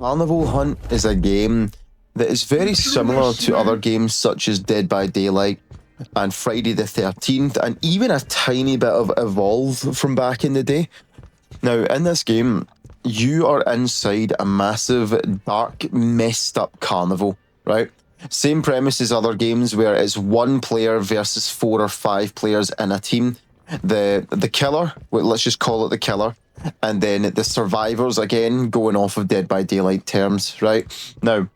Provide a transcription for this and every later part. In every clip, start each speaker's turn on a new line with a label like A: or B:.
A: Carnival Hunt is a game that is very similar to other games such as Dead by Daylight and Friday the 13th, and even a tiny bit of Evolve from back in the day. Now, in this game, you are inside a massive, dark, messed up carnival, right? Same premise as other games where it's one player versus 4 or 5 players in a team. The killer, well, let's just call it the killer, and then the survivors, again, going off of Dead by Daylight terms, right? Now,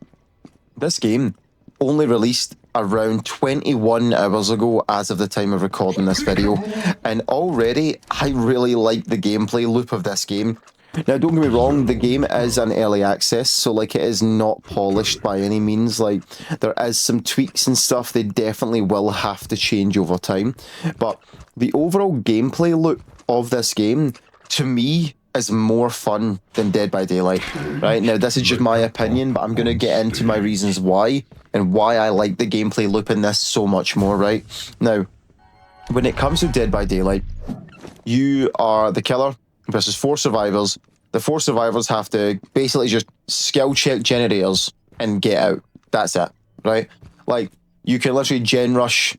A: this game only released around 21 hours ago as of the time of recording this video, and already I really like the gameplay loop of this game. Now, don't get me wrong, the game is an early access, so like it is not polished by any means. Like, there is some tweaks and stuff they definitely will have to change over time, but the overall gameplay loop of this game, to me, is more fun than Dead by Daylight, right? Now, this is just my opinion, but I'm going to get into my reasons why and why I like the gameplay loop in this so much more, right? Now, when it comes to Dead by Daylight, you are the killer versus 4 survivors. The 4 survivors have to basically just skill check generators and get out. That's it, right? Like, you can literally gen rush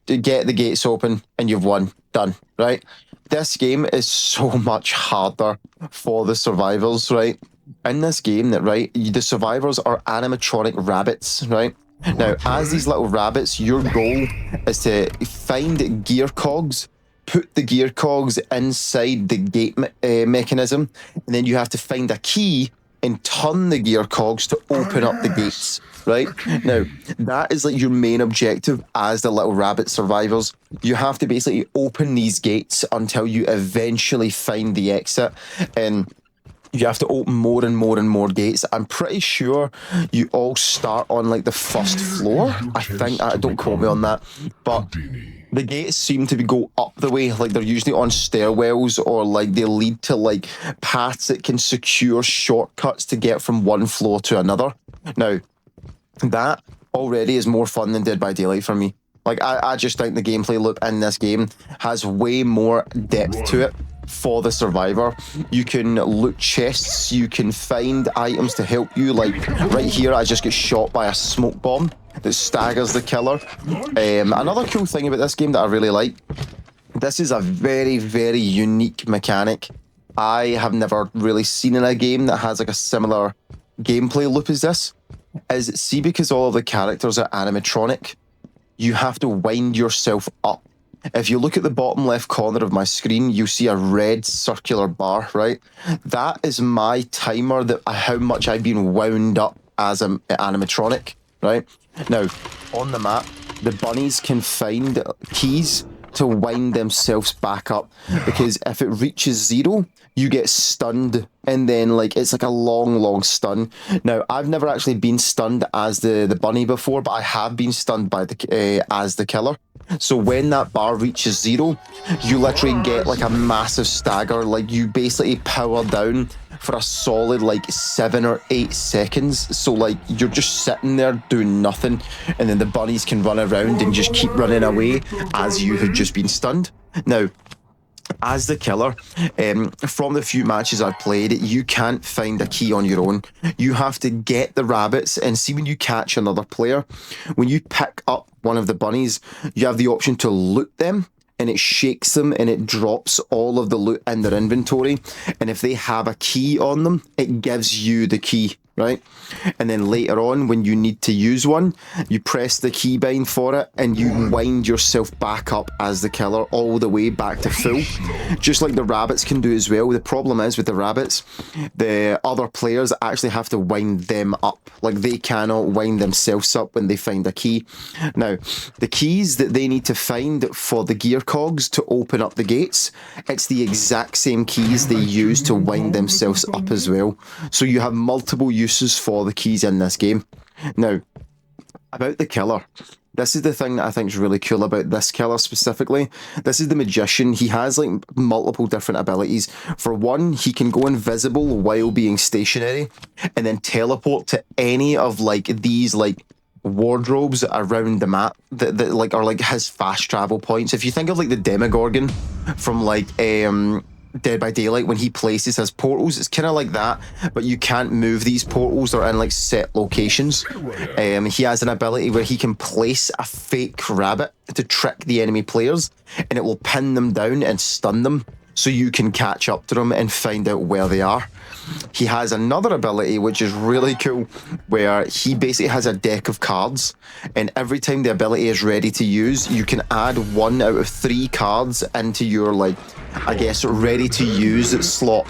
A: to get the gates open and you've won. Done, right? This game is so much harder for the survivors, right? In this game, right, the survivors are animatronic rabbits, right? Now, as these little rabbits, your goal is to find gear cogs, put the gear cogs inside the gate mechanism, and then you have to find a key and turn the gear cogs to open up the gates, right? Now, that is like your main objective as the little rabbit survivors. You have to basically open these gates until you eventually find the exit, and you have to open more and more and more gates. I'm pretty sure you all start on like the first floor. I think, don't quote me on that, but the gates seem to go up the way, like they're usually on stairwells, or like they lead to like paths that can secure shortcuts to get from one floor to another. Now, that already is more fun than Dead by Daylight for me. Like, I just think the gameplay loop in this game has way more depth to it for the survivor. You can loot chests, you can find items to help you. Like, right here, I just get shot by a smoke bomb that staggers the killer. Another cool thing about this game that I really like, this is a very, very unique mechanic. I have never really seen in a game that has like a similar gameplay loop as this. Is, see, because all of the characters are animatronic, you have to wind yourself up. If you look at the bottom left corner of my screen, you see a red circular bar, right? That is my timer, that how much I've been wound up as an animatronic, right? Now, on the map, the bunnies can find keys to wind themselves back up, because if it reaches 0, you get stunned, and then like it's like a long stun. Now, I've never actually been stunned as the bunny before, but I have been stunned by the as the killer. So when that bar reaches 0, you literally get like a massive stagger. Like, you basically power down for a solid like 7 or 8 seconds. So like, you're just sitting there doing nothing, and then the bunnies can run around and just keep running away as you had just been stunned. Now, as the killer, from the few matches I've played, you can't find a key on your own. You have to get the rabbits, and see, when you catch another player, when you pick up one of the bunnies, you have the option to loot them, and it shakes them and it drops all of the loot in their inventory. And if they have a key on them, it gives you the key, right? And then later on, when you need to use one, you press the keybind for it and you wind yourself back up as the killer all the way back to full, just like the rabbits can do as well. The problem is with the rabbits, the other players actually have to wind them up. Like, they cannot wind themselves up when they find a key. Now, the keys that they need to find for the gear cogs to open up the gates, it's the exact same keys they use to wind themselves up as well. So you have multiple uses for the keys in this game. Now, about the killer, this is the thing that I think is really cool about this killer specifically. This is the magician. He has like multiple different abilities. For one, he can go invisible while being stationary, and then teleport to any of like these like wardrobes around the map that like are like his fast travel points. If you think of like the Demogorgon from like Dead by Daylight when he places his portals. It's kind of like that, but you can't move these portals. They're in like set locations. He has an ability where he can place a fake rabbit to trick the enemy players, and it will pin them down and stun them, so you can catch up to them and find out where they are. He has another ability which is really cool, where he basically has a deck of cards, and every time the ability is ready to use, you can add 1 out of 3 cards into your, like, I guess, ready to use slot.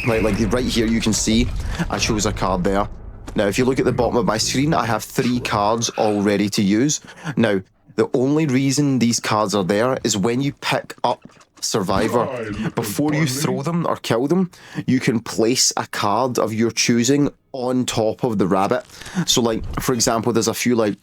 A: Like right here you can see I chose a card there. Now if you look at the bottom of my screen, I have 3 cards all ready to use. Now the only reason these cards are there is when you pick up Survivor, before you throw them or kill them, you can place a card of your choosing on top of the rabbit. So like, for example, there's a few like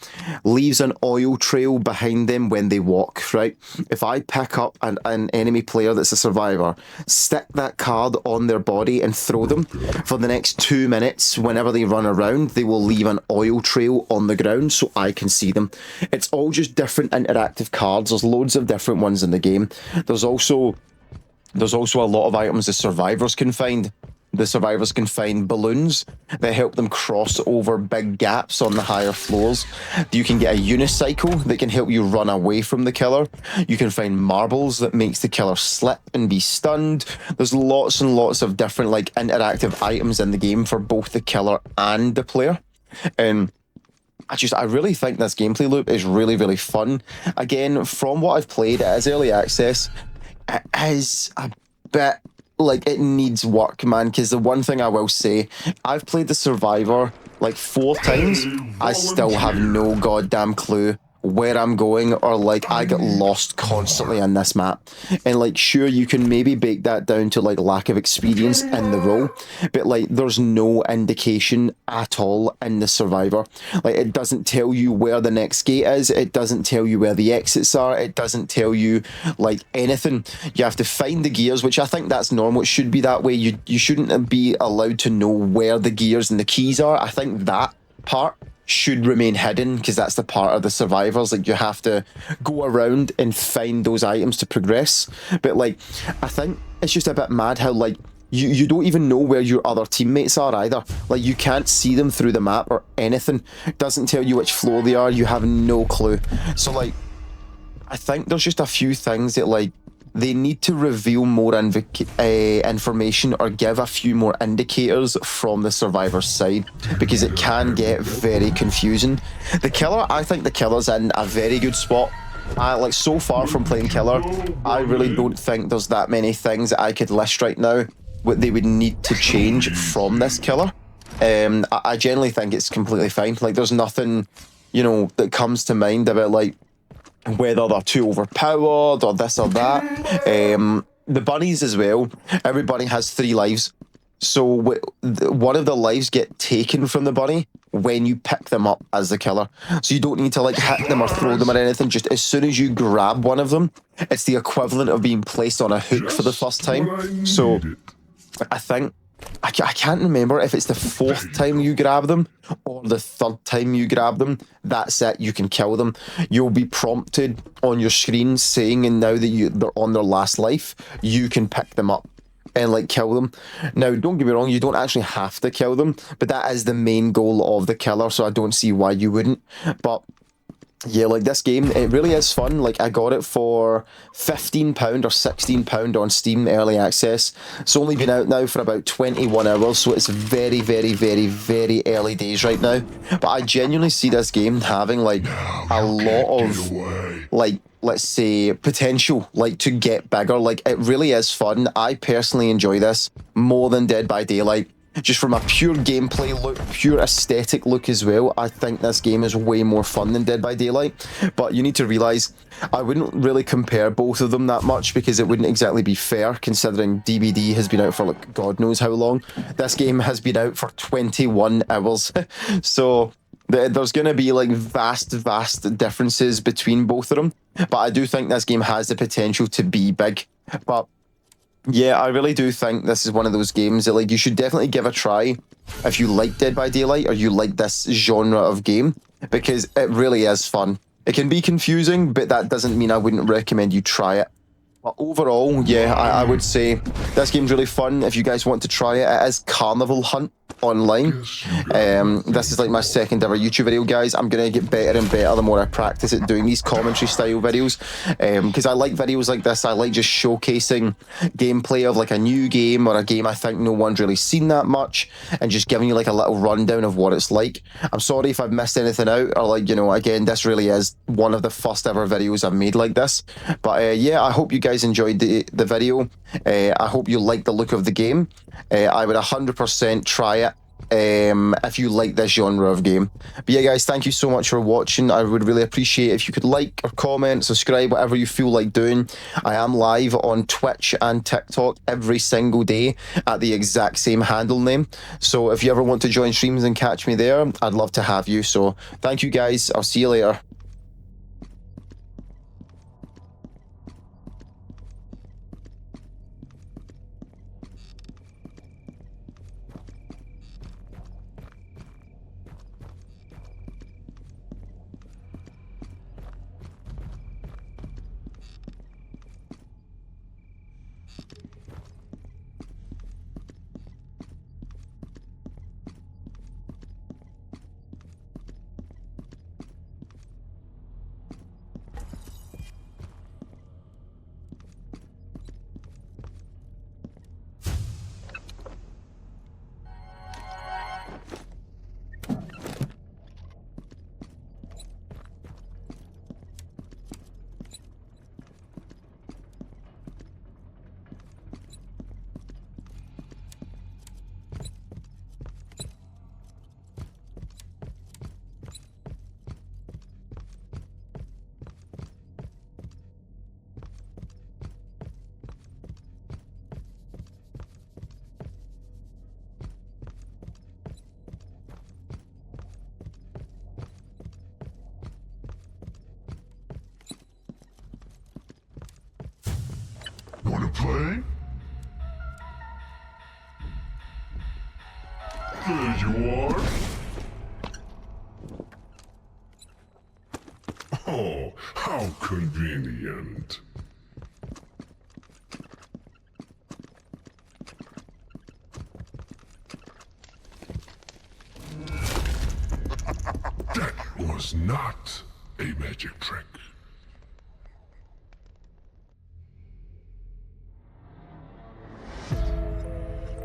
A: leaves an oil trail behind them when they walk, right? If I pick up an enemy player that's a survivor, stick that card on their body and throw them, for the next 2 minutes, whenever they run around, they will leave an oil trail on the ground so I can see them. It's all just different interactive cards. There's loads of different ones in the game. There's also a lot of items the survivors can find. The survivors can find balloons that help them cross over big gaps on the higher floors. You can get a unicycle that can help you run away from the killer. You can find marbles that makes the killer slip and be stunned. There's lots and lots of different like interactive items in the game for both the killer and the player. And I really think this gameplay loop is really, really fun. Again, from what I've played, it is early access. It is a bit like it needs work, man, because the one thing I will say, I've played the Survivor like 4 times. I still have no goddamn clue where I'm going, or like I get lost constantly on this map. And like, sure, you can maybe bake that down to like lack of experience in the role, but like there's no indication at all in the Survivor. Like, it doesn't tell you where the next gate is, it doesn't tell you where the exits are, it doesn't tell you like anything. You have to find the gears, which I think that's normal. It should be that way. You shouldn't be allowed to know where the gears and the keys are. I think that part should remain hidden, because that's the part of the survivors. Like, you have to go around and find those items to progress. But like, I think it's just a bit mad how like you don't even know where your other teammates are either. Like, you can't see them through the map or anything. It doesn't tell you which floor they are. You have no clue. So like, I think there's just a few things that like they need to reveal more information, or give a few more indicators from the survivor side, because it can get very confusing. The killer, I think the killer's in a very good spot. Like, so far from playing killer, I really don't think there's that many things that I could list right now what they would need to change from this killer. I generally think it's completely fine. Like, there's nothing, you know, that comes to mind about like whether they're too overpowered or this or that. The bunnies as well, every bunny has 3 lives. So one of the lives get taken from the bunny when you pick them up as the killer. So you don't need to like hit them or throw them or anything. Just as soon as you grab one of them, it's the equivalent of being placed on a hook for the first time. So I think, I can't remember if it's the 4th time you grab them or the 3rd time you grab them. That's it, you can kill them. You'll be prompted on your screen saying, and now that they're on their last life, you can pick them up and like kill them. Now, don't get me wrong, you don't actually have to kill them, but that is the main goal of the killer, so I don't see why you wouldn't. But yeah, like, this game, it really is fun. Like, I got it for £15 or £16 on Steam early access. It's only been out now for about 21 hours, so it's very, very, very, very early days right now. But I genuinely see this game having like a lot of like, let's say, potential like to get bigger. Like, it really is fun. I personally enjoy this more than Dead by Daylight. Just from a pure gameplay look, pure aesthetic look as well, I think this game is way more fun than Dead by Daylight. But you need to realise, I wouldn't really compare both of them that much, because it wouldn't exactly be fair, considering DBD has been out for like God knows how long. This game has been out for 21 hours. So there's going to be like vast differences between both of them. But I do think this game has the potential to be big. But yeah, I really do think this is one of those games that like you should definitely give a try if you like Dead by Daylight or you like this genre of game, because it really is fun. It can be confusing, but that doesn't mean I wouldn't recommend you try it. But overall, yeah, I would say this game's really fun. If you guys want to try it, it is Carnival Hunt online. This is like my second ever YouTube video, guys. I'm gonna get better and better the more I practice at doing these commentary style videos, because I like videos like this. I like just showcasing gameplay of like a new game or a game I think no one's really seen that much, and just giving you like a little rundown of what it's like. I'm sorry if I've missed anything out, or like, you know, again, this really is one of the first ever videos I've made like this. But yeah, I hope you guys enjoyed the video. I hope you like the look of the game. I would 100% try it if you like this genre of game. But yeah, guys, thank you so much for watching. I would really appreciate if you could like or comment, subscribe, whatever you feel like doing. I am live on Twitch and TikTok every single day at the exact same handle name. So if you ever want to join streams and catch me there, I'd love to have you. So thank you, guys. I'll see you later.
B: Wanna play? There you are. Oh, how convenient. That was not a magic trick.